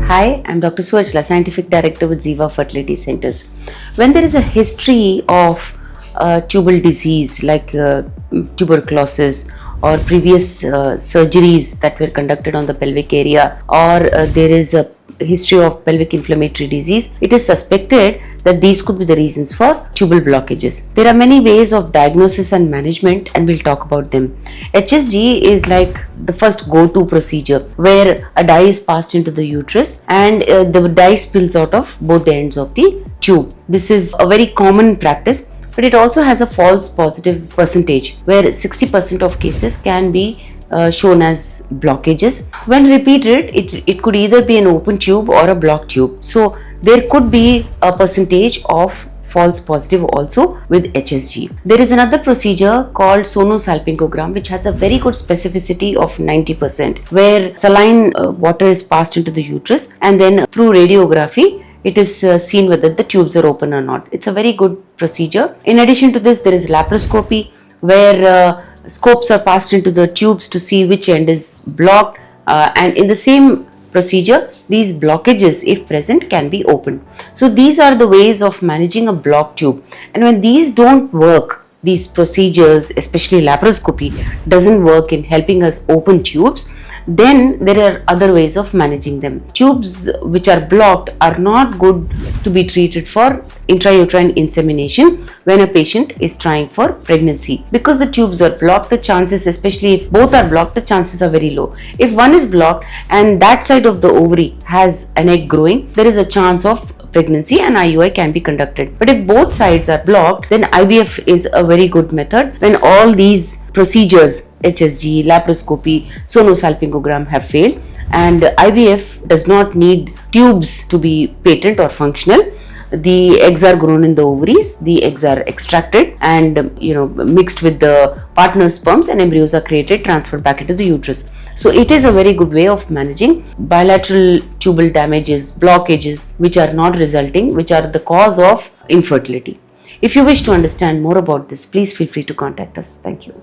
Hi, I'm Dr. Suachla, Scientific Director with Ziva Fertility Centers. When there is a history of tubal disease like tuberculosis or previous surgeries that were conducted on the pelvic area, or there is a history of pelvic inflammatory disease, it is suspected that these could be the reasons for tubal blockages. There are many ways of diagnosis and management, and we'll talk about them. HSG is like the first go-to procedure where a dye is passed into the uterus and the dye spills out of both the ends of the tube. This is a very common practice, but it also has a false positive percentage where 60% of cases can be shown as blockages. When repeated, it could either be an open tube or a blocked tube. So there could be a percentage of false positive also with HSG. There is another procedure called sonosalpingogram, which has a very good specificity of 90%, where saline water is passed into the uterus and then through radiography it is seen whether the tubes are open or not. It's a very good procedure. In addition to this, there is laparoscopy where scopes are passed into the tubes to see which end is blocked, and in the same procedure these blockages, if present, can be opened. So these are the ways of managing a blocked tube, and when these don't work, these procedures, especially laparoscopy, doesn't work in helping us open tubes, then there are other ways of managing them. Tubes which are blocked are not good to be treated for intrauterine insemination when a patient is trying for pregnancy, because the tubes are blocked. The chances, especially if both are blocked, the chances are very low. If one is blocked and that side of the ovary has an egg growing, there is a chance of pregnancy and IUI can be conducted. But if both sides are blocked, then IVF is a very good method when all these procedures, HSG, laparoscopy, sonosalpingogram, have failed, and IVF does not need tubes to be patent or functional. The eggs are grown in the ovaries, the eggs are extracted and mixed with the partner's sperms, and embryos are created, transferred back into the uterus. So it is a very good way of managing bilateral tubal damages, blockages which are not resulting, which are the cause of infertility. If you wish to understand more about this, please feel free to contact us. Thank you.